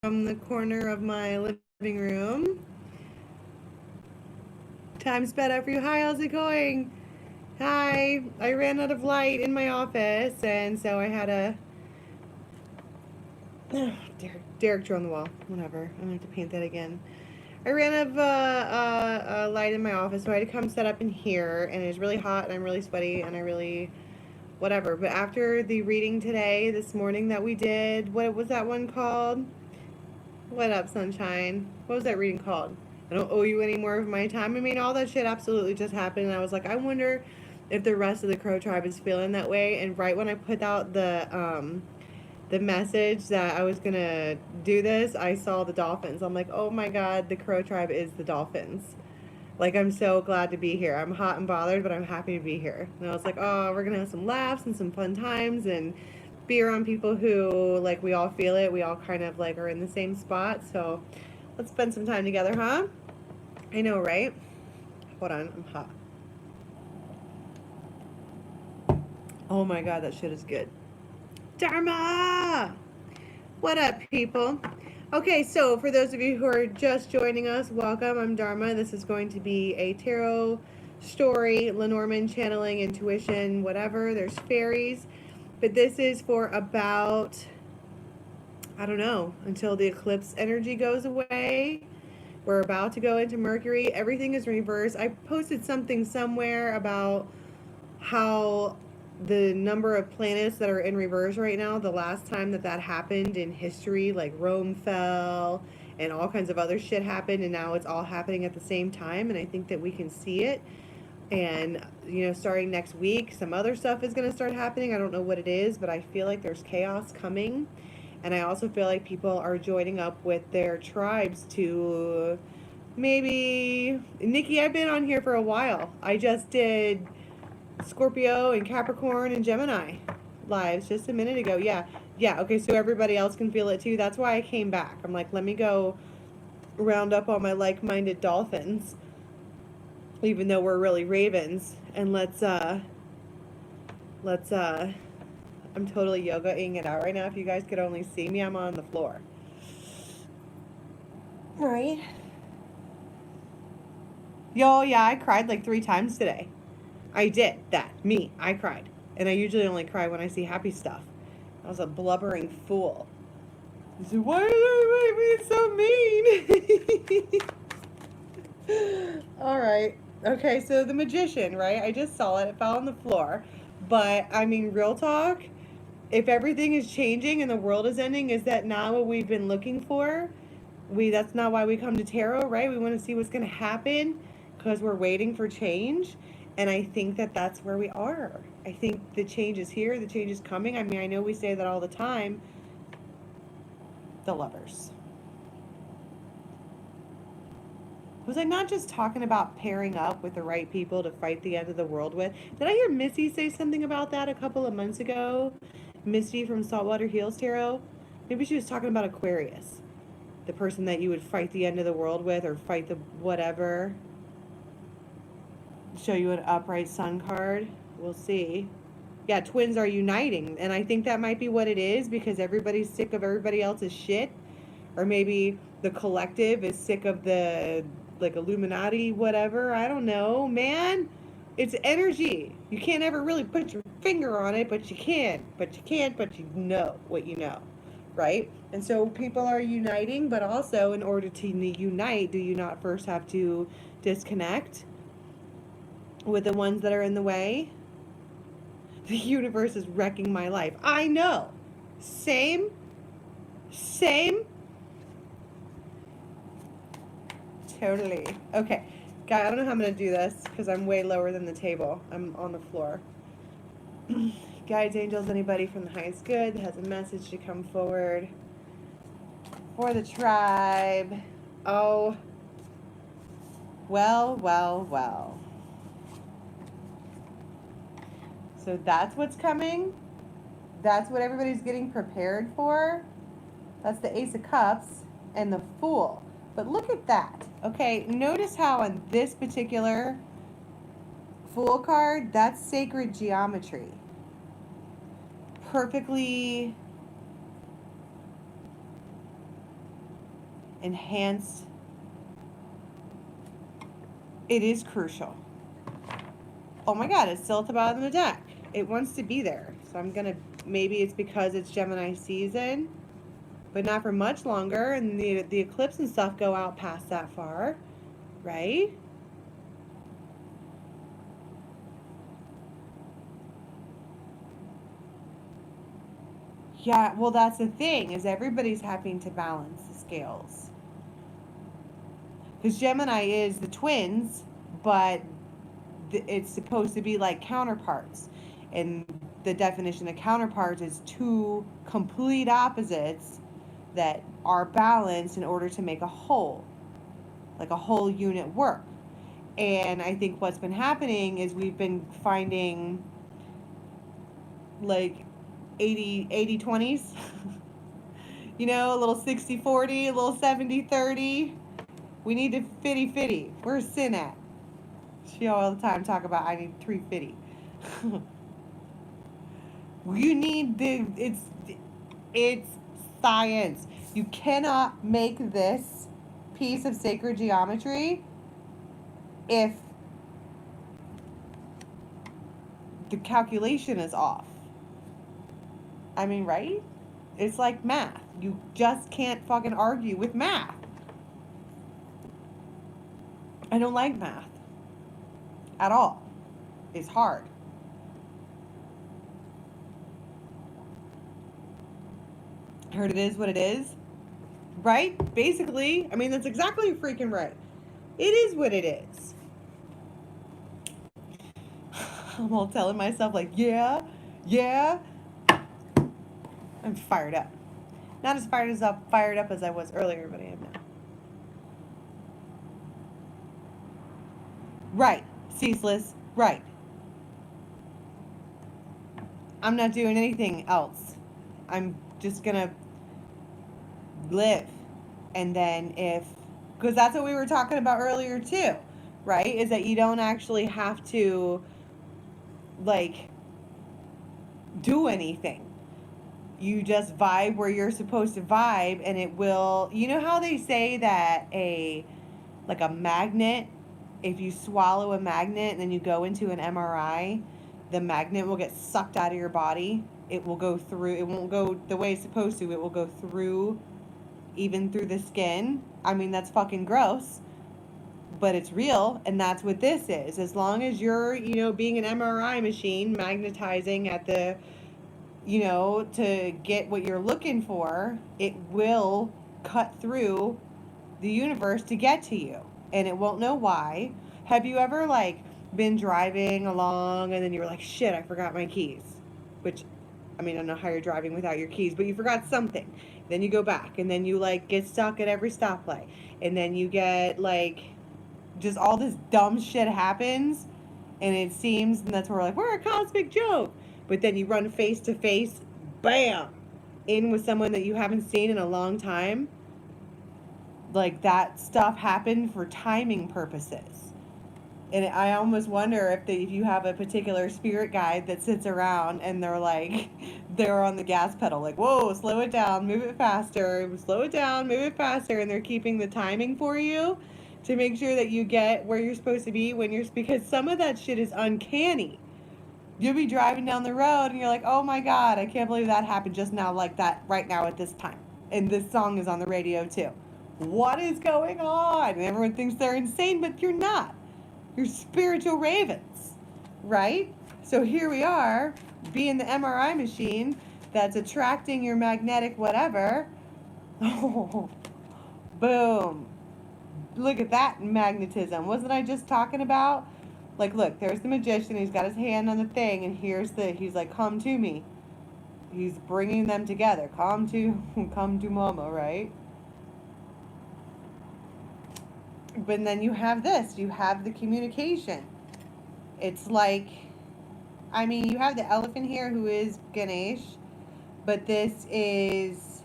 the corner of my living room. Time sped up for you. Hi, how's it going? Hi. I ran out of light in my office, and so I had a... Derek drew on the wall. Whatever. I'm going to have to paint that again. I ran out of light in my office, so I had to come set up in here, and it was really hot, and I'm really sweaty, and I really... whatever. But after the reading today, this morning that we did, what was that one called? What up, sunshine? What was that reading called? I don't owe you any more of my time. I mean, all that shit absolutely just happened, and I was like, I wonder if the rest of the Crow tribe is feeling that way. And right when I put out the message that I was gonna do this, I saw the dolphins. I'm like, oh my god, the Crow tribe is the dolphins. Like, I'm so glad to be here. I'm hot and bothered, but I'm happy to be here. And I was like, oh, we're gonna have some laughs and some fun times and be around people who, like, we all feel it. We all kind of, like, are in the same spot. So let's spend some time together, huh? I know, right? Hold on, I'm hot. Oh my god, that shit is good. Dharma! What up, people? Okay, so for those of you who are just joining us, welcome. I'm Dharma. This is going to be a tarot story, Lenormand channeling, intuition, whatever. There's fairies. But this is for about, I don't know, until the eclipse energy goes away. We're about to go into Mercury. Everything is reversed. I posted something somewhere about how the number of planets that are in reverse right now, the last time that happened in history, like Rome fell and all kinds of other shit happened, and now it's all happening at the same time, and I think that we can see it. And, you know, starting next week, some other stuff is going to start happening. I don't know what it is, but I feel like there's chaos coming. And I also feel like people are joining up with their tribes to maybe... Nikki, I've been on here for a while. I just did Scorpio and Capricorn and Gemini lives just a minute ago. Yeah. Okay, so everybody else can feel it too. That's why I came back. I'm like, let me go round up all my like-minded dolphins, even though we're really ravens, and let's I'm totally yogaing it out right now. If you guys could only see me, I'm on the floor. Right. Yo, yeah, I cried like 3 times today. I did that. Me. I cried. And I usually only cry when I see happy stuff. I was a blubbering fool. So why do they make me so mean? All right. Okay, so the magician, right? I just saw it. It fell on the floor. But, I mean, real talk, if everything is changing and the world is ending, is that not what we've been looking for? That's not why we come to tarot, right? We want to see what's going to happen because we're waiting for change. And I think that that's where we are. I think the change is here. The change is coming. I mean, I know we say that all the time. The Lovers. Was I not just talking about pairing up with the right people to fight the end of the world with? Did I hear Missy say something about that a couple of months ago? Misty from Saltwater Heels Tarot? Maybe she was talking about Aquarius. The person that you would fight the end of the world with, or fight the whatever. Show you an upright sun card. We'll see. Yeah, twins are uniting, and I think that might be what it is, because everybody's sick of everybody else's shit, or maybe the collective is sick of the, like, Illuminati whatever. I don't know, man. It's energy. You can't ever really put your finger on it, but you can. But you know what you know, right? And so people are uniting, but also in order to unite, do you not first have to disconnect with the ones that are in the way? The universe is wrecking my life. I know. Same. Totally. Okay. Guy, I don't know how I'm going to do this because I'm way lower than the table. I'm on the floor. Guides, angels, anybody from the highest good that has a message to come forward for the tribe. Oh. Well. So that's what's coming. That's what everybody's getting prepared for. That's the Ace of Cups and the Fool. But look at that. Okay, notice how on this particular Fool card, that's sacred geometry. Perfectly enhanced. It is crucial. Oh my God, it's still at the bottom of the deck. It wants to be there. So I'm going to, maybe it's because it's Gemini season, but not for much longer. And the eclipse and stuff go out past that far, right? Yeah, well, that's the thing, is everybody's having to balance the scales. Because Gemini is the twins, but it's supposed to be like counterparts. And the definition of counterparts is two complete opposites that are balanced in order to make a whole, like a whole unit work. And I think what's been happening is we've been finding like 80-20s, you know, a little 60-40, a little 70-30. We need to 50-50. Where's Sin at? She all the time talk about I need 350. You need it's science. You cannot make this piece of sacred geometry if the calculation is off. I mean, right? It's like math. You just can't fucking argue with math. I don't like math at all. It's hard. I heard it is what it is. Right? Basically, I mean, that's exactly freaking right. It is what it is. I'm all telling myself like, yeah. I'm fired up. Not as fired up as I was earlier, but I am now. Right. Ceaseless. Right. I'm not doing anything else. I'm just gonna live. And then because that's what we were talking about earlier too, right? Is that you don't actually have to, like, do anything. You just vibe where you're supposed to vibe, and it will, you know how they say that a magnet, if you swallow a magnet and then you go into an MRI, the magnet will get sucked out of your body. It will go through, it won't go the way it's supposed to. It will go through, even through the skin. I mean, that's fucking gross, but it's real, and that's what this is. As long as you're, you know, being an MRI machine, magnetizing at the, you know, to get what you're looking for, it will cut through the universe to get to you, and it won't know why. Have you ever, like, been driving along and then you were like, shit, I forgot my keys? Which, I mean, I don't know how you're driving without your keys, but you forgot something. Then you go back, and then you, like, get stuck at every stoplight, and then you get, like, just all this dumb shit happens, and it seems, and that's where we're like, we're a cosmic joke. But then you run face to face, bam, in with someone that you haven't seen in a long time. Like, that stuff happened for timing purposes. And I almost wonder if you have a particular spirit guide that sits around and they're like, they're on the gas pedal, like, whoa, slow it down, move it faster, slow it down, move it faster, and they're keeping the timing for you to make sure that you get where you're supposed to be because some of that shit is uncanny. You'll be driving down the road and you're like, oh my God, I can't believe that happened just now, like that, right now at this time. And this song is on the radio too. What is going on? And everyone thinks they're insane, but you're not. You're spiritual ravens, right? So here we are, being the MRI machine that's attracting your magnetic whatever. Oh, boom. Look at that magnetism. Wasn't I just talking about? Like, look, there's the magician. He's got his hand on the thing, and he's like, come to me. He's bringing them together. Come to mama, right? But then you have this. You have the communication. It's like, I mean, you have the elephant here who is Ganesh, but this is,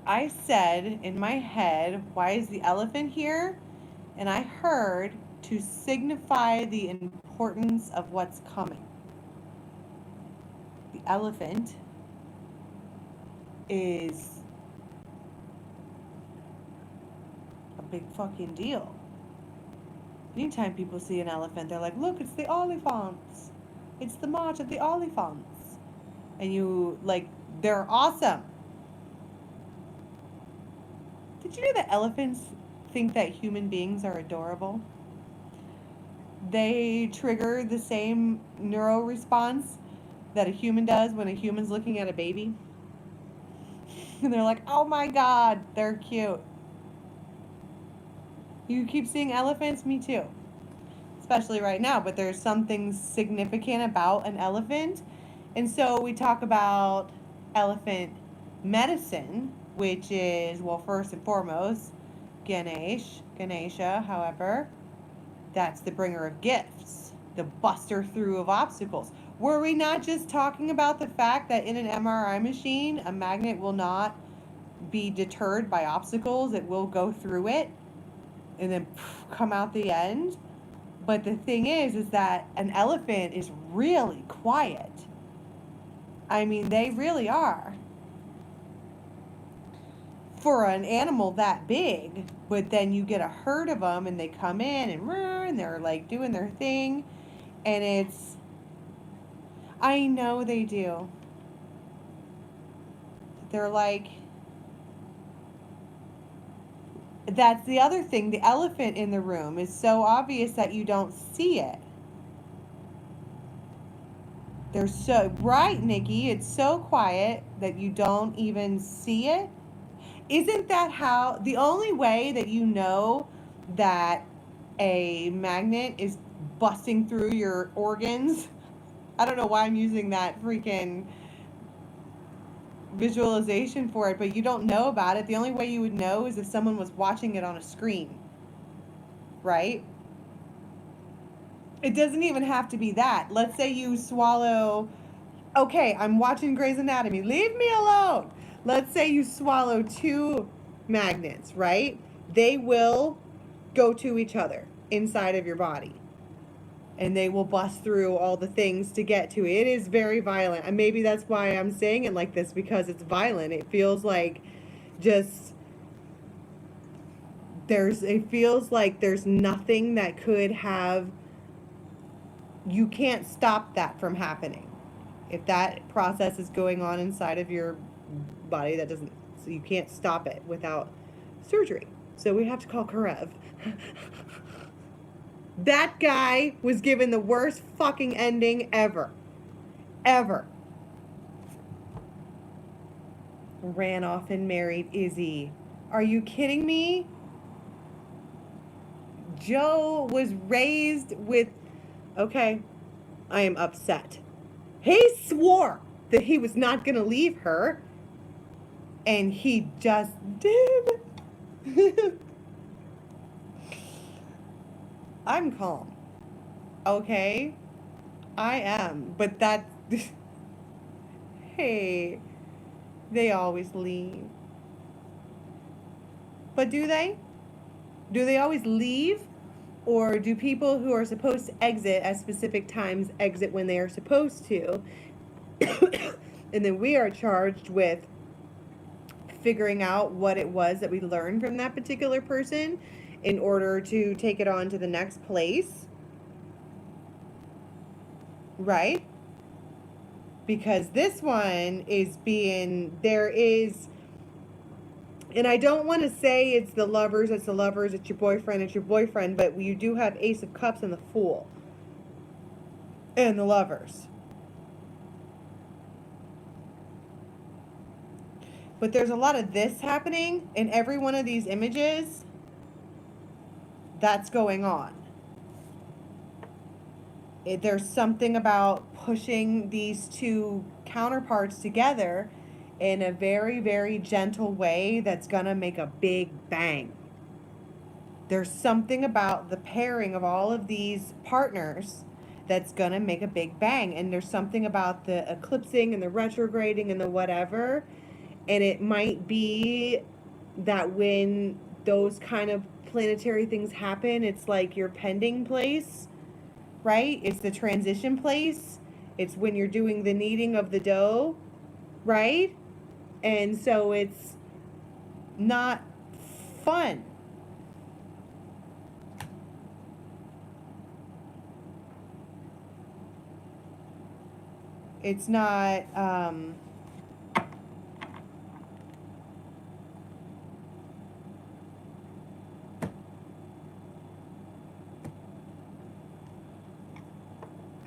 I said in my head, why is the elephant here? And I heard to signify the importance importance of what's coming. The elephant is a big fucking deal. Anytime people see an elephant, they're like, look, it's the oliphants. It's the march of the oliphants. And you, like, they're awesome. Did you know that elephants think that human beings are adorable? They trigger the same neuro response that a human does when a human's looking at a baby. And they're like, oh my God, they're cute. You keep seeing elephants? Me too. Especially right now, but there's something significant about an elephant. And so we talk about elephant medicine, which is, well, first and foremost, Ganesha, however, that's the bringer of gifts, the buster through of obstacles. Were we not just talking about the fact that in an MRI machine, a magnet will not be deterred by obstacles? It will go through it and then come out the end. But the thing is that an elephant is really quiet. I mean, they really are. For an animal that big, but then you get a herd of them and they come in and they're like doing their thing. And it's, I know they do. They're like, that's the other thing. The elephant in the room is so obvious that you don't see it. They're so, right, Nikki? It's so quiet that you don't even see it. Isn't that how, the only way that you know that a magnet is busting through your organs? I don't know why I'm using that freaking visualization for it, but you don't know about it. The only way you would know is if someone was watching it on a screen, right? It doesn't even have to be that. Let's say you swallow, okay, I'm watching Grey's Anatomy, leave me alone. Let's say you swallow 2 magnets, right? They will go to each other inside of your body. And they will bust through all the things to get to it. It is very violent. And maybe that's why I'm saying it like this, because it's violent. It feels like just, it feels like there's nothing that could have, you can't stop that from happening. If that process is going on inside of your body, that doesn't, so you can't stop it without surgery. So we have to call Karev. That guy was given the worst fucking ending ever. Ever. Ran off and married Izzy. Are you kidding me? Joe was raised with, okay, I am upset. He swore that he was not going to leave her. And he just did. I'm calm. Okay? I am. But that... Hey, they always leave. But do they? Do they always leave? Or do people who are supposed to exit at specific times exit when they are supposed to? And then we are charged with figuring out what it was that we learned from that particular person in order to take it on to the next place. Right? Because this one is being, there is, and I don't want to say it's the lovers, it's your boyfriend, but you do have Ace of Cups and the Fool. And the lovers. But there's a lot of this happening in every one of these images. That's going on. There's something about pushing these 2 counterparts together in a very, very gentle way that's gonna make a big bang. There's something about the pairing of all of these partners that's gonna make a big bang. And there's something about the eclipsing and the retrograding and the whatever. And it might be that when those kind of planetary things happen, it's like your pending place, right? It's the transition place. It's when you're doing the kneading of the dough, right? And so it's not fun. It's not,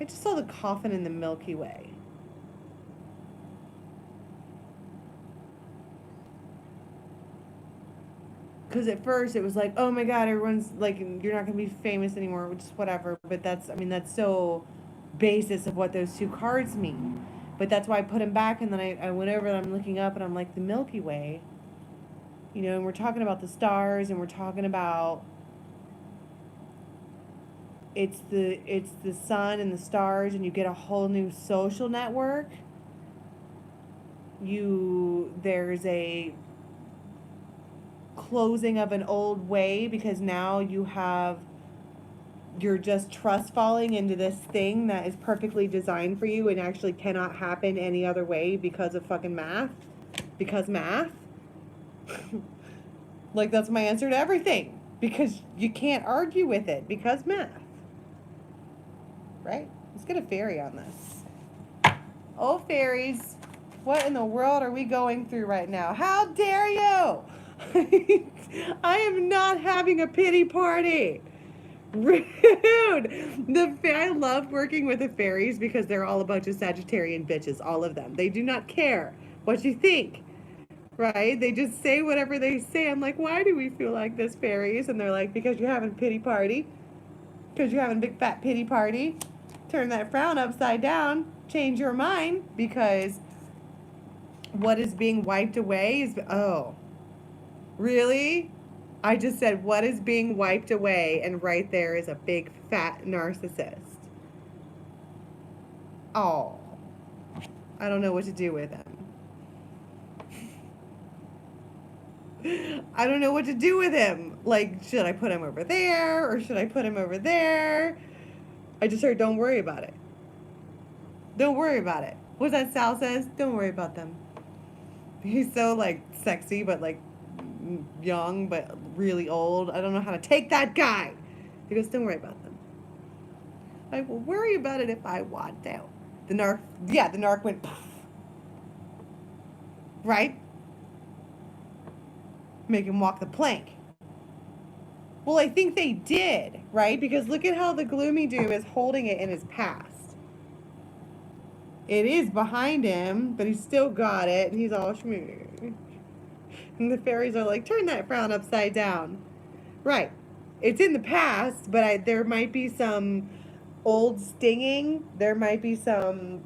I just saw the coffin in the Milky Way. Because at first it was like, oh my God, everyone's like, you're not going to be famous anymore, which is whatever. But that's, I mean, that's so basis of what those two cards mean. But that's why I put them back, and then I went over and I'm looking up and I'm like, the Milky Way. You know, and we're talking about the stars, and we're talking about it's the sun and the stars, and you get a whole new social network. There's a closing of an old way, because now you're just trust falling into this thing that is perfectly designed for you and actually cannot happen any other way because of fucking math. Because math. Like, that's my answer to everything. Because you can't argue with it. Because math. Right? Let's get a fairy on this. Oh, fairies. What in the world are we going through right now? How dare you? I am not having a pity party. Rude. I love working with the fairies because they're all a bunch of Sagittarian bitches, all of them. They do not care what you think, right? They just say whatever they say. I'm like, why do we feel like this, fairies? And they're like, because you're having a pity party. Because you're having a big fat pity party. Turn that frown upside down. Change your mind, because what is being wiped away is, oh, really? I just said, what is being wiped away? And right there is a big fat narcissist. Oh, I don't know what to do with him. I don't know what to do with him. Like, should I put him over there, or should I put him over there? I just heard, don't worry about it. Don't worry about it. What's that Sal says? Don't worry about them. He's so, like, sexy, but, like, young, but really old. I don't know how to take that guy. He goes, don't worry about them. I will worry about it if I want to. The narc went, poof. Right? Make him walk the plank. Well, I think they did, right? Because look at how the gloomy doom is holding it in his past. It is behind him, but he's still got it, and he's all shmoo. And the fairies are like, turn that frown upside down. Right. It's in the past, but there might be some old stinging. There might be some...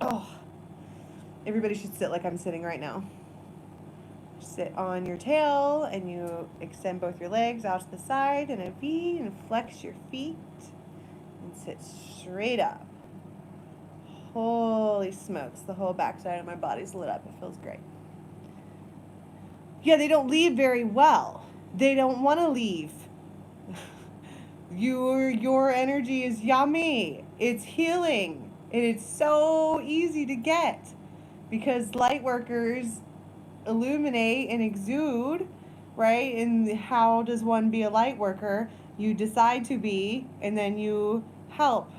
Oh. Everybody should sit like I'm sitting right now. Sit on your tail, and you extend both your legs out to the side in a V, and flex your feet, and sit straight up. Holy smokes, the whole backside of my body's lit up. It feels great. Yeah, they don't leave very well. They don't want to leave. Your energy is yummy. It's healing. And it's so easy to get, because light workers illuminate and exude, right? And how does one be a light worker? You decide to be, and then you help.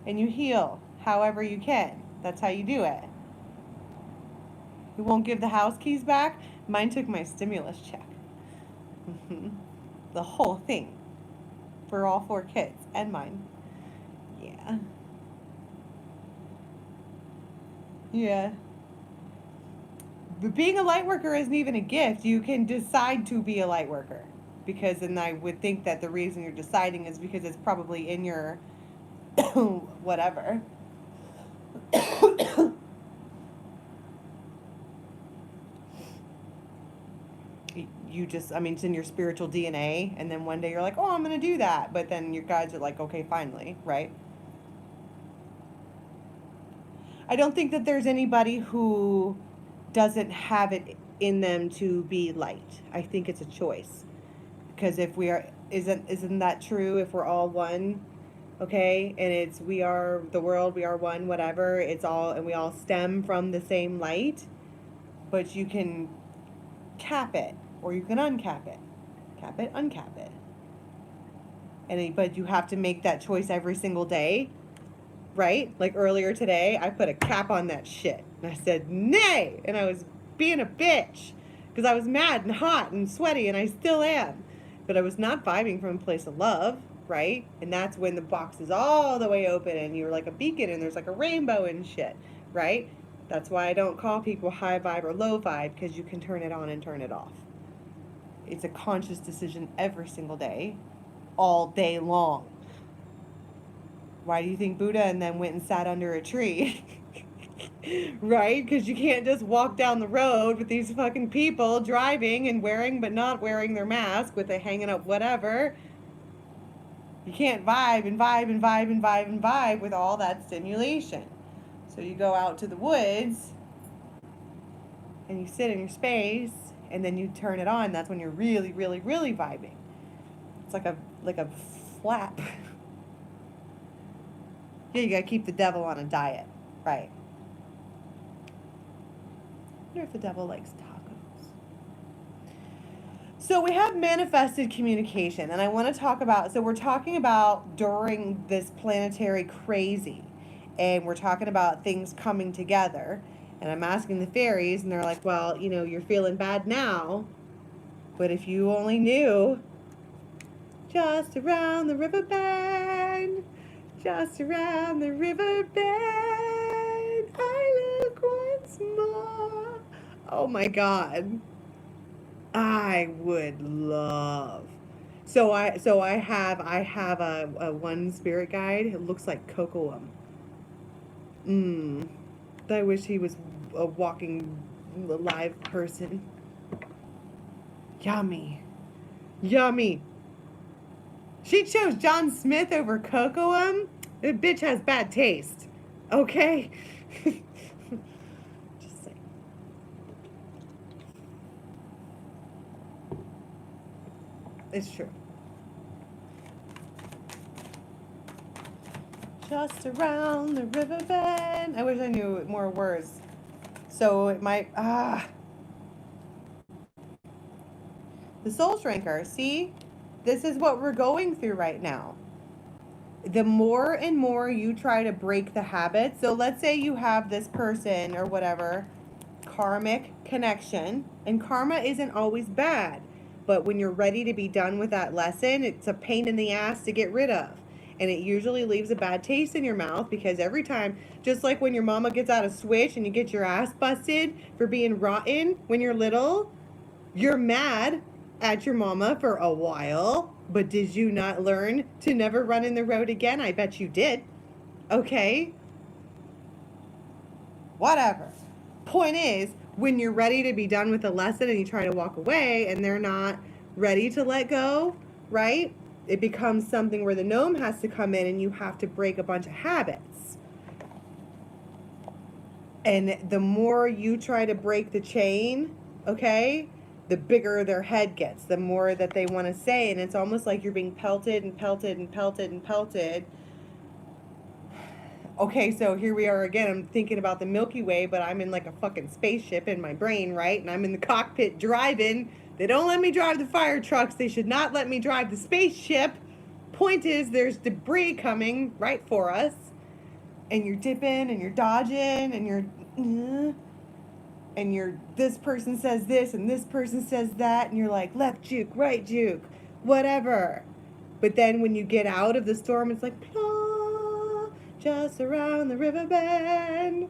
And you heal however you can. That's how you do it. You won't give the house keys back? Mine took my stimulus check. The whole thing. For all 4 kids. And mine. Yeah. Yeah. But being a light worker isn't even a gift. You can decide to be a light worker. Because then I would think that the reason you're deciding is because it's probably in your whatever. You just, I mean, it's in your spiritual DNA, and then one day you're like, oh, I'm going to do that. But then your guides are like, okay, finally, right? I don't think that there's anybody who doesn't have it in them to be light. I think it's a choice. Because if we are Isn't that true if we're all one? Okay, and it's we are the world, we are one, whatever. It's all, and we all stem from the same light, but you can cap it or you can uncap it. Cap it, uncap it. But you have to make that choice every single day, right? Like earlier today, I put a cap on that shit. And I said, nay! And I was being a bitch. Because I was mad and hot and sweaty, and I still am. But I was not vibing from a place of love, right? And that's when the box is all the way open and you're like a beacon and there's like a rainbow and shit, right? That's why I don't call people high vibe or low vibe, because you can turn it on and turn it off. It's a conscious decision every single day, all day long. Why do you think Buddha and then went and sat under a tree? Right? Because you can't just walk down the road with these fucking people driving and wearing but not wearing their mask with a hanging up whatever. You can't vibe and vibe and vibe and vibe and vibe with all that stimulation. So you go out to the woods and you sit in your space and then you turn it on. That's when you're really, really, really vibing. It's like a flap. Yeah, you gotta keep the devil on a diet, right? I wonder if the devil likes tacos. So we have manifested communication, and I want to talk about, so we're talking about during this planetary crazy, and we're talking about things coming together, and I'm asking the fairies, and they're like, well, you know, you're feeling bad now, but if you only knew, just around the river bend, just around the river bend, I look once more. Oh my God. I would love. So I have a one spirit guide. It looks like Cocoam. I wish he was a walking live person. Yummy. Yummy. She chose John Smith over Cocoam? The bitch has bad taste. Okay? Just saying. It's true. Just around the river bend. I wish I knew more words. So it might, the soul shrinker, see? This is what we're going through right now. The more and more you try to break the habit, so let's say you have this person or whatever, karmic connection, and karma isn't always bad, but when you're ready to be done with that lesson, it's a pain in the ass to get rid of. And it usually leaves a bad taste in your mouth, because every time, just like when your mama gets out of switch and you get your ass busted for being rotten when you're little, you're mad at your mama for a while, but did you not learn to never run in the road again? I bet you did. Okay? Whatever. Point is, when you're ready to be done with the lesson and you try to walk away and they're not ready to let go, right? It becomes something where the gnome has to come in and you have to break a bunch of habits. And the more you try to break the chain, okay, the bigger their head gets, the more that they want to say. And it's almost like you're being pelted and pelted and pelted and pelted. Okay, so here we are again. I'm thinking about the Milky Way, but I'm in like a fucking spaceship in my brain, right? And I'm in the cockpit driving. They don't let me drive the fire trucks. They should not let me drive the spaceship. Point is, there's debris coming right for us. And you're dipping and you're dodging and you're, this person says this and this person says that, and you're like, left juke, right juke, whatever. But then when you get out of the storm, it's like, plah, just around the river bend,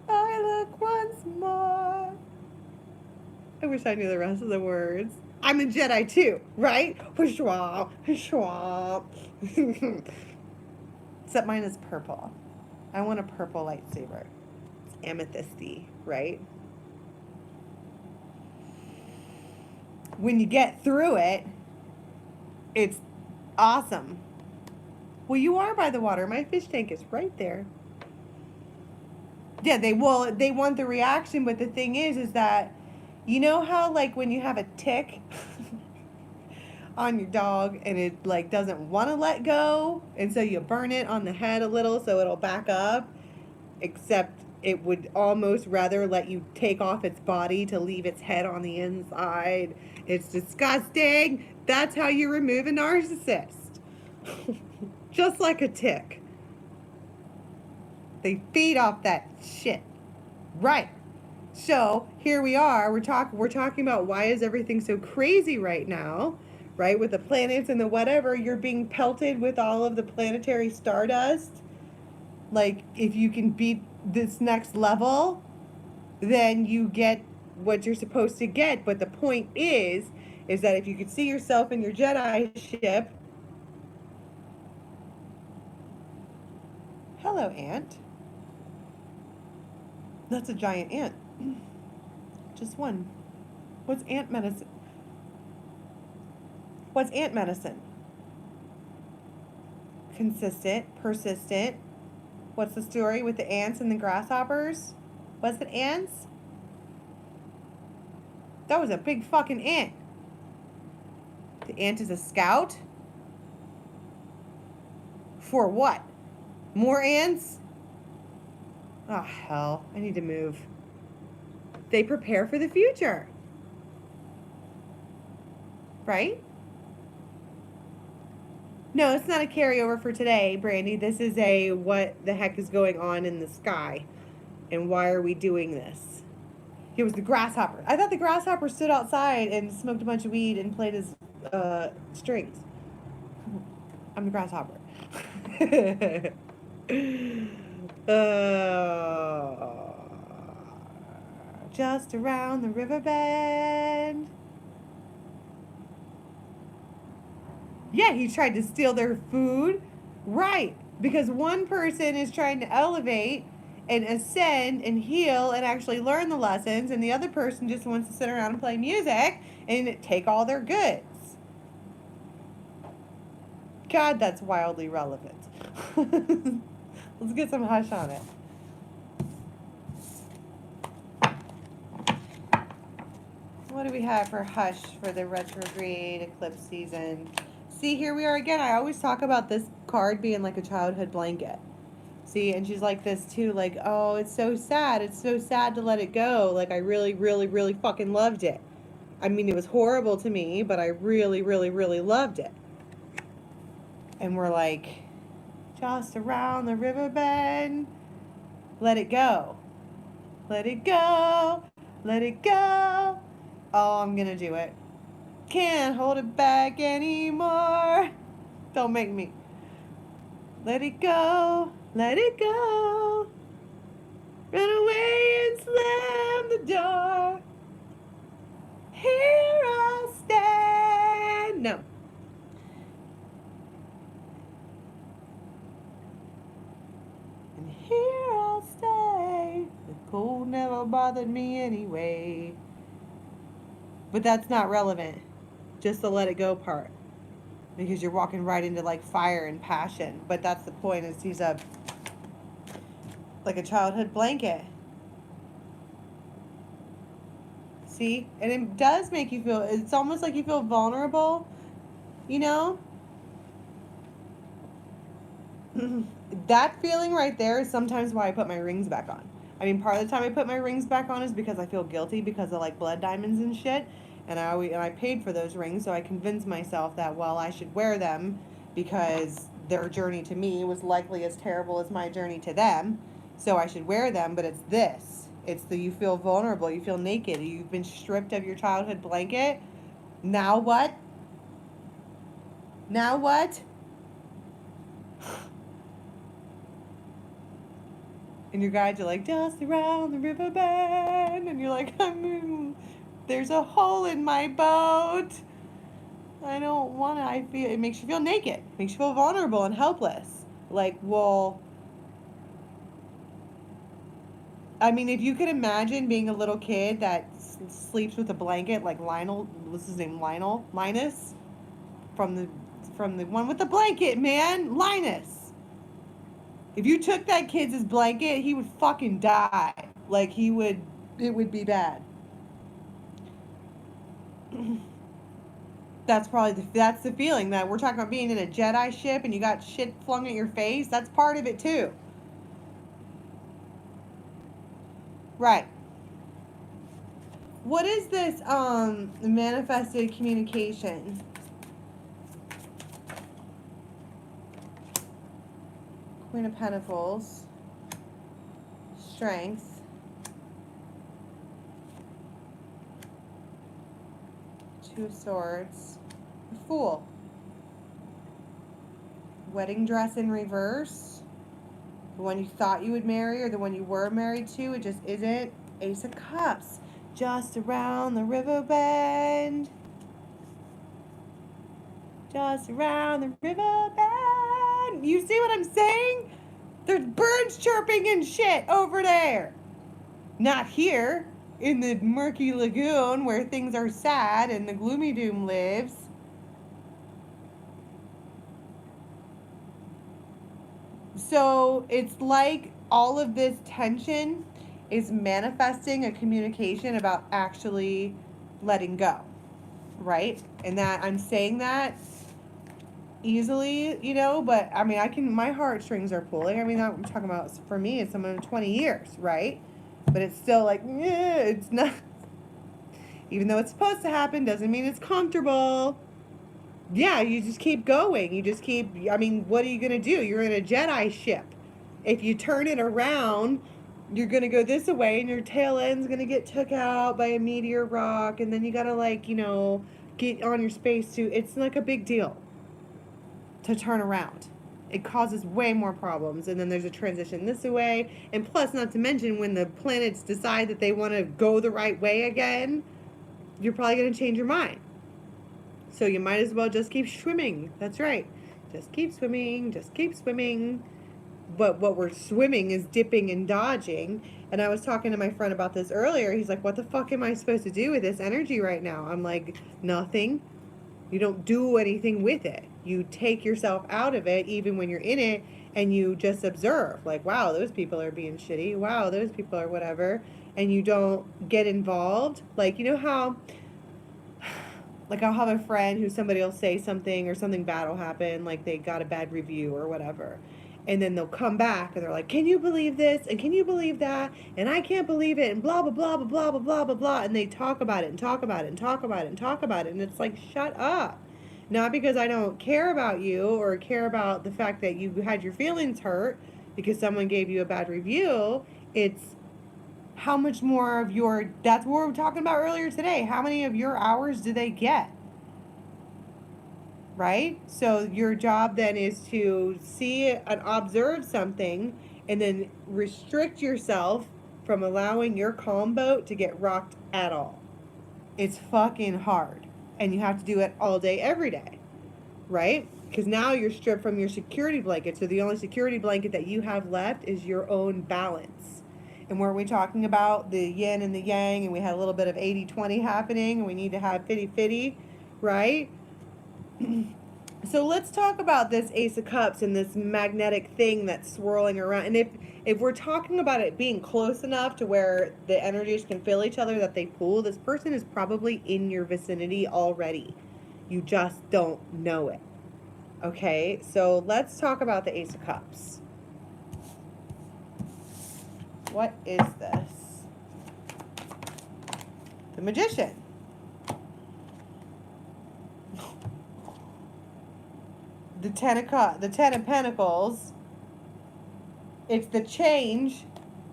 I look once more. I wish I knew the rest of the words. I'm a Jedi too, right? Whooshwa, whooshwa. Except mine is purple. I want a purple lightsaber. It's amethysty, right? When you get through it, it's awesome. Well, you are by the water. My fish tank is right there. Yeah, they want the reaction, but the thing is that, you know how like when you have a tick, on your dog and it like doesn't want to let go, and so you burn it on the head a little so it'll back up, except it would almost rather let you take off its body to leave its head on the inside. It's disgusting. That's how you remove a narcissist. Just like a tick. They feed off that shit. Right. So here we are. We're talking about why is everything so crazy right now, right? With the planets and the whatever, you're being pelted with all of the planetary stardust. Like, if you can beat this next level, then you get what you're supposed to get. But the point is that if you could see yourself in your Jedi ship. Hello, ant. That's a giant ant. Just one. What's ant medicine? What's ant medicine? Consistent, persistent. What's the story with the ants and the grasshoppers? Was it ants? That was a big fucking ant. The ant is a scout? For what? More ants? Oh, hell. I need to move. They prepare for the future. Right? No, it's not a carryover for today, Brandy. This is a what the heck is going on in the sky, and why are we doing this? It was the grasshopper. I thought the grasshopper stood outside and smoked a bunch of weed and played his strings. I'm the grasshopper. Just around the river bend. Yeah, he tried to steal their food. Right. Because one person is trying to elevate and ascend and heal and actually learn the lessons, and the other person just wants to sit around and play music and take all their goods. God, that's wildly relevant. Let's get some hush on it. What do we have for hush for the retrograde eclipse season? See, here we are again. I always talk about this card being like a childhood blanket. See, and she's like this too, like, oh, it's so sad. It's so sad to let it go. Like, I really, really, really fucking loved it. I mean, it was horrible to me, but I really, really, really loved it. And we're like, just around the river bend, let it go. Let it go. Let it go. Oh, I'm gonna do it. Can't hold it back anymore. Don't make me. Let it go. Let it go. Run away and slam the door. Here I'll stand. No. And here I'll stay. The cold never bothered me anyway. But that's not relevant. Just the let it go part. Because you're walking right into like fire and passion. But that's the point, is he's like a childhood blanket. See? And it does make you feel, it's almost like you feel vulnerable, you know? That feeling right there is sometimes why I put my rings back on. I mean, part of the time I put my rings back on is because I feel guilty because of like blood diamonds and shit. And I paid for those rings, so I convinced myself that, well, I should wear them because their journey to me was likely as terrible as my journey to them. So I should wear them, but it's this. It's you feel vulnerable, you feel naked, you've been stripped of your childhood blanket. Now what? Now what? And your guides are like, just around the river bend. And you're like, there's a hole in my boat. I don't want to. It makes you feel naked. It makes you feel vulnerable and helpless. Like, well, I mean, if you could imagine being a little kid that sleeps with a blanket, like Lionel, what's his name, Linus, from the one with the blanket, man, Linus. If you took that kid's blanket, he would fucking die. Like, it would be bad. That's probably that's the feeling that we're talking about being in a Jedi ship and you got shit flung at your face. That's part of it too. Right. What is this manifested communication? Queen of Pentacles. Strength. Two of Swords. The Fool. Wedding dress in reverse. The one you thought you would marry or the one you were married to, it just isn't. Ace of Cups. Just around the river bend. Just around the river bend. You see what I'm saying? There's birds chirping and shit over there. Not here in the murky lagoon where things are sad and the gloomy doom lives. So it's like all of this tension is manifesting a communication about actually letting go, right? And that I'm saying that easily, you know, but I mean, my heartstrings are pulling. I mean, I'm talking about, for me, it's someone in 20 years, right? But it's still like, yeah, it's not, even though it's supposed to happen, doesn't mean it's comfortable. Yeah, you just keep going. You just keep, I mean, what are you going to do? You're in a Jedi ship. If you turn it around, you're going to go this way and your tail end's going to get took out by a meteor rock. And then you got to, like, you know, get on your spacesuit. It's like a big deal to turn around. It causes way more problems. And then there's a transition this way. And plus, not to mention, when the planets decide that they want to go the right way again, you're probably going to change your mind. So you might as well just keep swimming. That's right. Just keep swimming. Just keep swimming. But what we're swimming is dipping and dodging. And I was talking to my friend about this earlier. He's like, what the fuck am I supposed to do with this energy right now? I'm like, nothing. You don't do anything with it. You take yourself out of it even when you're in it, and you just observe. Like, wow, those people are being shitty. Wow, those people are whatever. And you don't get involved. Like, you know how, like, I'll have a friend who somebody will say something or something bad will happen, like they got a bad review or whatever. And then they'll come back and they're like, can you believe this? And can you believe that? And I can't believe it. And blah, blah, blah, blah, blah, blah, blah, blah, blah. And they talk about it and talk about it and talk about it and talk about it. And it's like, shut up. Not because I don't care about you or care about the fact that you had your feelings hurt because someone gave you a bad review. It's how much more of your, that's what we were talking about earlier today. How many of your hours do they get? Right? So your job then is to see and observe something and then restrict yourself from allowing your calm boat to get rocked at all. It's fucking hard. And you have to do it all day, every day. Right? Because now you're stripped from your security blanket. So the only security blanket that you have left is your own balance. And weren't we talking about the yin and the yang, and we had a little bit of 80-20 happening, and we need to have 50-50, right? So let's talk about this Ace of Cups and this magnetic thing that's swirling around. And if we're talking about it being close enough to where the energies can feel each other, that they pull, this person is probably in your vicinity already. You just don't know it. Okay, so let's talk about the Ace of Cups. What is this? The Magician. The Ten of Pentacles. It's the change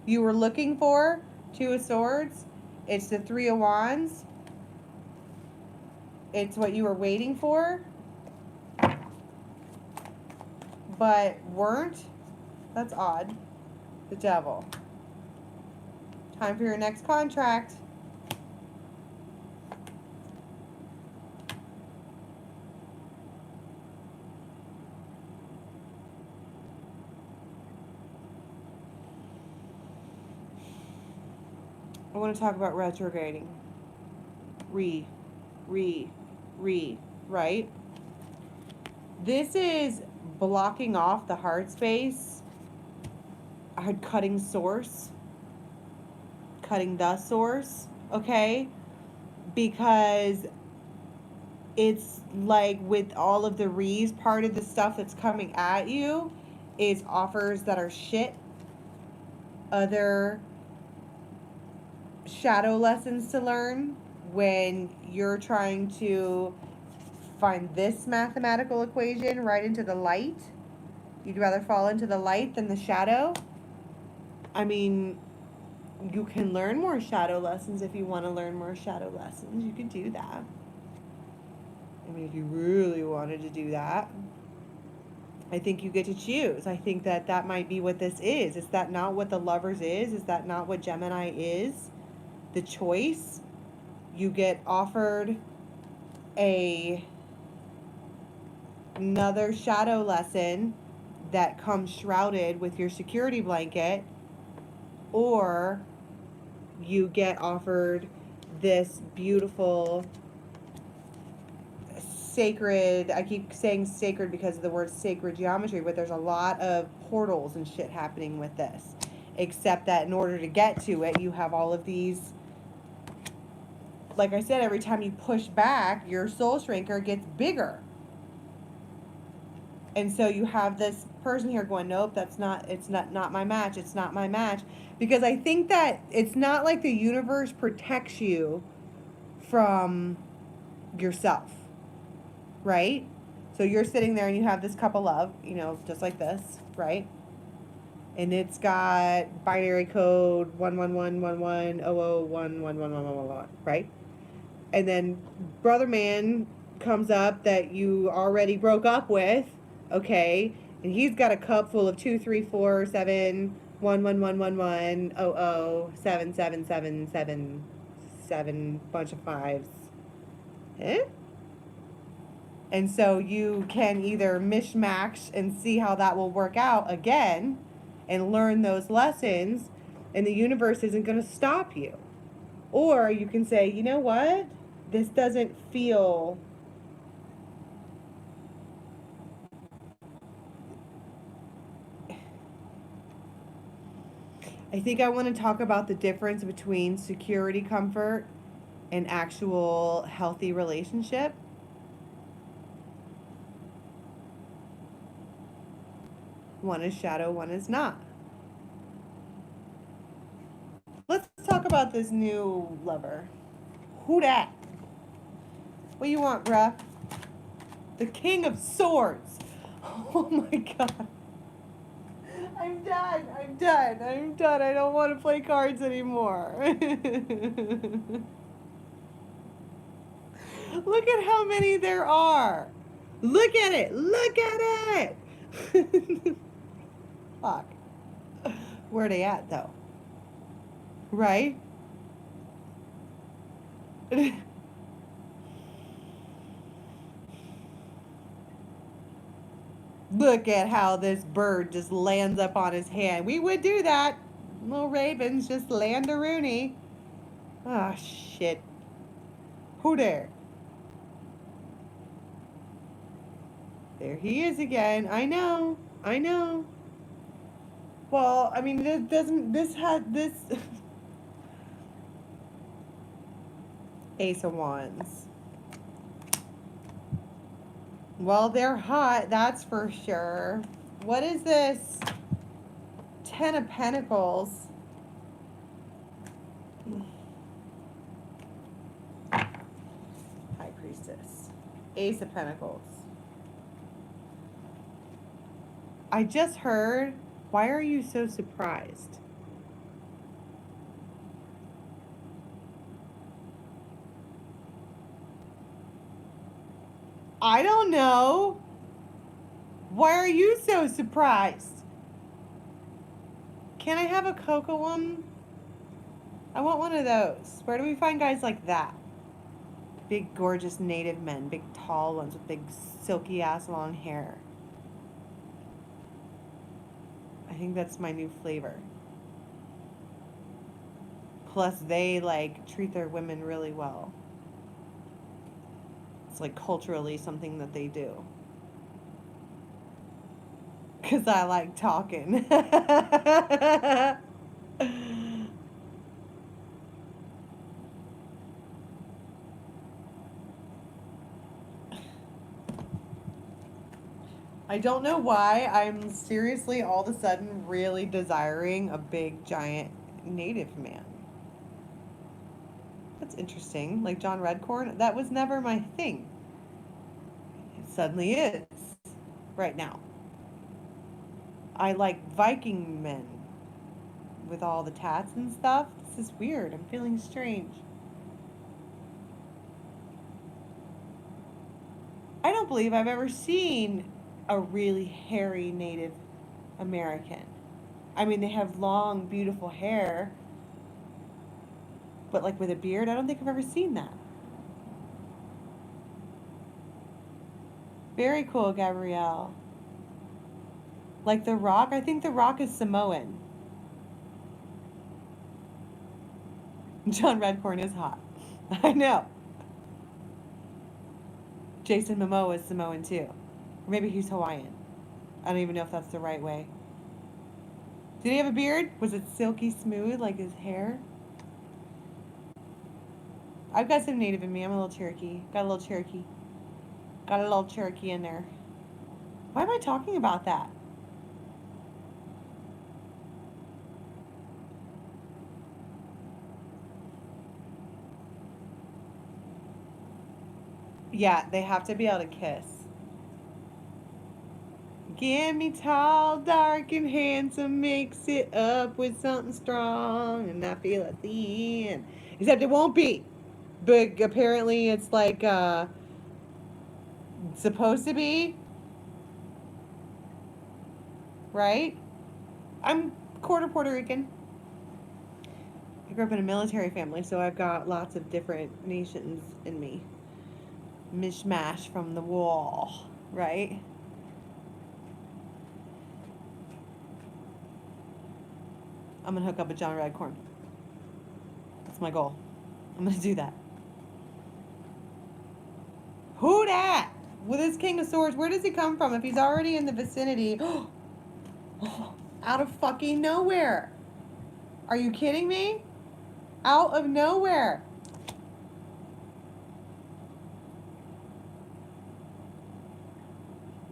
you were looking for. Two of Swords. It's the Three of Wands. It's what you were waiting for, but weren't. That's odd. The Devil. Time for your next contract. I want to talk about retrograding. Right? This is blocking off the heart space. Cutting the source, okay? Because it's like with all of the re's, part of the stuff that's coming at you is offers that are shit, other shadow lessons to learn when you're trying to find this mathematical equation right into the light. You'd rather fall into the light than the shadow. I mean, you can learn more shadow lessons if you want to learn more shadow lessons. You could do that. I mean, if you really wanted to do that, I think you get to choose. I think that that might be what this is. Is that not what the Lovers is? Is that not what Gemini is? The choice. You get offered another shadow lesson that comes shrouded with your security blanket, or you get offered this beautiful sacred, I keep saying sacred because of the word sacred geometry, but there's a lot of portals and shit happening with this, except that in order to get to it, you have all of these, like I said, every time you push back, your soul shrinker gets bigger. And so you have this person here going, nope, it's not my match. It's not my match. Because I think that it's not like the universe protects you from yourself, right? So you're sitting there and you have this cup of love, you know, just like this, right? And it's got binary code 1111100111111, right? And then brother man comes up that you already broke up with, okay, and he's got a cup full of 23471111100777777 bunch of fives. Eh? And so you can either mishmash and see how that will work out again and learn those lessons, and the universe isn't going to stop you. Or you can say, you know what? This doesn't feel I think I want to talk about the difference between security comfort and actual healthy relationship. One is shadow, one is not. Let's talk about this new lover. Who dat? What you want, bruh? The King of Swords. Oh my god. I'm done. I'm done. I'm done. I don't want to play cards anymore. Look at how many there are. Look at it. Look at it. Fuck. Where are they at, though? Right? Look at how this bird just lands up on his hand. We would do that. Little ravens just land a Rooney. Ah, shit. Who there? There he is again. I know. I know. Well, I mean, this Ace of Wands. Well, they're hot, that's for sure. What is this? Ten of Pentacles. High Priestess. Ace of Pentacles. I just heard, why are you so surprised? I don't know. Why are you so surprised? Can I have a cocoa one? I want one of those. Where do we find guys like that? Big, gorgeous native men. Big, tall ones with big, silky ass long hair. I think that's my new flavor. Plus, they, like, treat their women really well. It's, like, culturally something that they do. Because I like talking. I don't know why I'm seriously all of a sudden really desiring a big giant native man. That's interesting. Like John Redcorn, that was never my thing. It suddenly is right now. I like Viking men with all the tats and stuff. This is weird. I'm feeling strange. I don't believe I've ever seen a really hairy Native American. I mean, they have long, beautiful hair, but like with a beard, I don't think I've ever seen that. Very cool, Gabrielle. Like The Rock, I think The Rock is Samoan. John Redcorn is hot. I know. Jason Momoa is Samoan too. Or maybe he's Hawaiian. I don't even know if that's the right way. Did he have a beard? Was it silky smooth like his hair? I've got some native in me. I'm a little Cherokee. Got a little Cherokee. Got a little Cherokee in there. Why am I talking about that? Yeah, they have to be able to kiss. Get me tall, dark, and handsome. Mix it up with something strong, and I feel at the end. Except it won't be. But apparently it's like supposed to be. Right? I'm quarter Puerto Rican. I grew up in a military family, so I've got lots of different nations in me. Mishmash from the wall, right? I'm gonna hook up with John Redcorn. That's my goal. I'm gonna do that. Who dat? With his King of Swords, where does he come from? If he's already in the vicinity, out of fucking nowhere. Are you kidding me? Out of nowhere.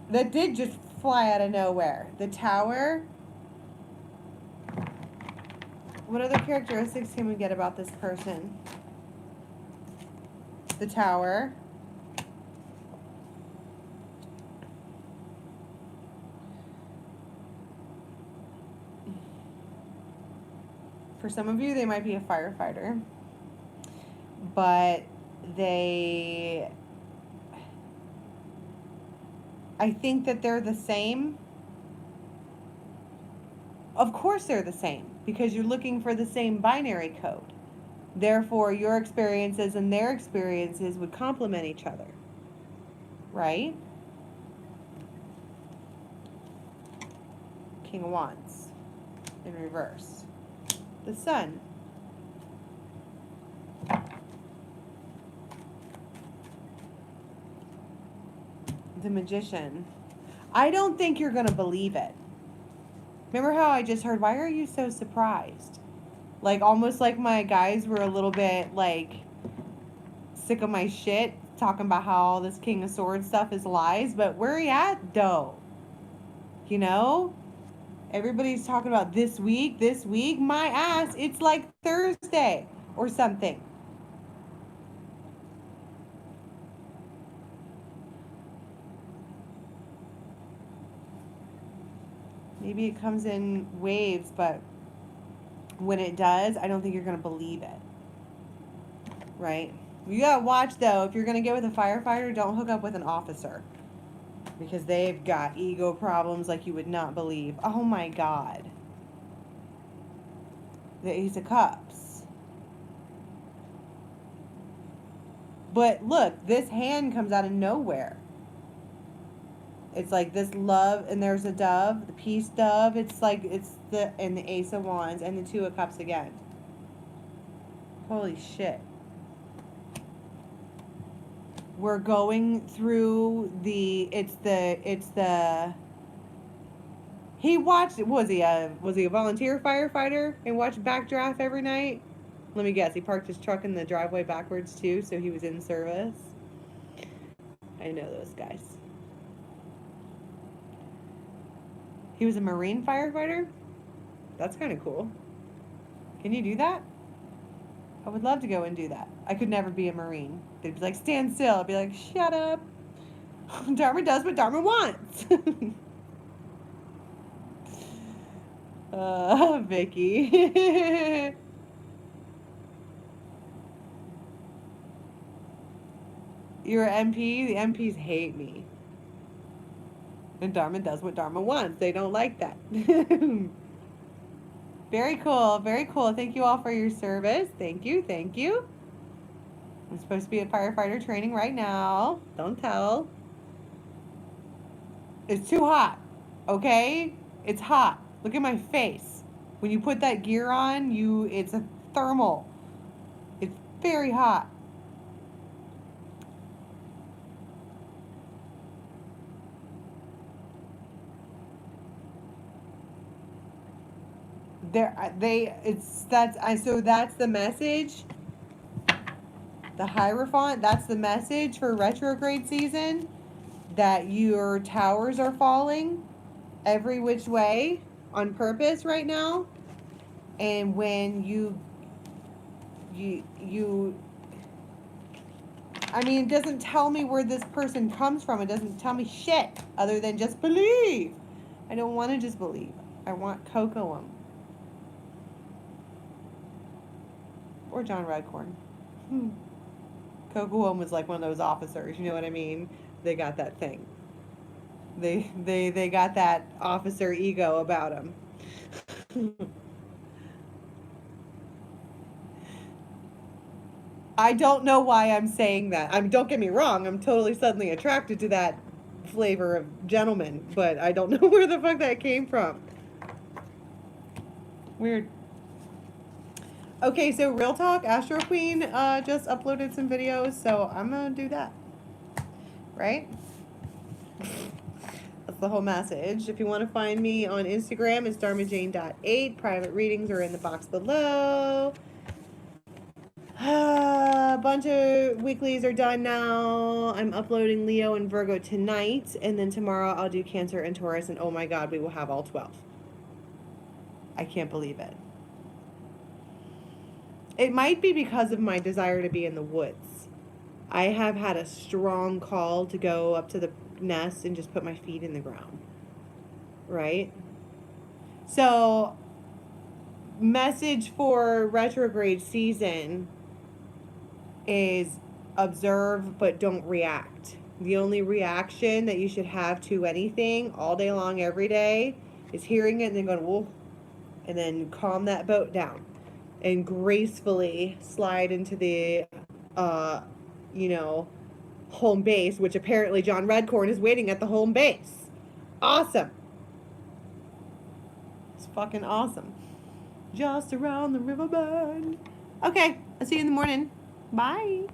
That did just fly out of nowhere. The Tower. What other characteristics can we get about this person? The Tower. For some of you, they might be a firefighter. But I think that they're the same. Of course they're the same, because you're looking for the same binary code. Therefore, your experiences and their experiences would complement each other. Right? King of Wands in reverse. The Sun. The Magician. I don't think you're going to believe it. Remember how I just heard, why are you so surprised? Like, almost like my guys were a little bit, like, sick of my shit, talking about how all this King of Swords stuff is lies, but where are you at, though? You know? Everybody's talking about this week. My ass, it's like Thursday or something. Maybe it comes in waves, but when it does, I don't think you're going to believe it. Right? You got to watch, though. If you're going to get with a firefighter, don't hook up with an officer. Because they've got ego problems like you would not believe. Oh, my God. The Ace of Cups. But look, this hand comes out of nowhere. It's like this love, and there's a dove, the peace dove. It's like, and the Ace of Wands, and the Two of Cups again. Holy shit. We're going through he watched, was he a volunteer firefighter and watched Backdraft every night? Let me guess, he parked his truck in the driveway backwards too, so he was in service. I know those guys. He was a Marine firefighter? That's kind of cool. Can you do that? I would love to go and do that. I could never be a Marine. They'd be like, stand still. I'd be like, shut up. Dharma does what Dharma wants. Vicky. You're an MP? The MPs hate me. And Dharma does what Dharma wants. They don't like that. Very cool. Very cool. Thank you all for your service. Thank you. Thank you. I'm supposed to be at firefighter training right now. Don't tell. It's too hot. Okay? It's hot. Look at my face. When you put that gear on, it's a thermal. It's very hot. So that's the message. The Hierophant, that's the message for retrograde season, that your towers are falling every which way on purpose right now. And when I mean, it doesn't tell me where this person comes from. It doesn't tell me shit other than just believe. I don't want to just believe. I want Cocoam. Or John Redcorn. Cocoam was like one of those officers, you know what I mean? They got that thing. They got that officer ego about them. I don't know why I'm saying that. I mean, don't get me wrong. I'm totally suddenly attracted to that flavor of gentleman, but I don't know where the fuck that came from. Weird. Okay, so real talk, Astro Queen just uploaded some videos, so I'm gonna do that. Right? That's the whole message. If you want to find me on Instagram, it's dharmajane.8. Private readings are in the box below. A bunch of weeklies are done now. I'm uploading Leo and Virgo tonight, and then tomorrow I'll do Cancer and Taurus, and oh my god, we will have all 12. I can't believe it. It might be because of my desire to be in the woods. I have had a strong call to go up to the nest and just put my feet in the ground. Right? So, message for retrograde season is observe but don't react. The only reaction that you should have to anything all day long every day is hearing it and then going, whoa, and then calm that boat down and gracefully slide into the home base, which apparently John Redcorn is waiting at the home base. Awesome. It's fucking awesome. Just around the river bend. Okay, I'll see you in the morning. Bye.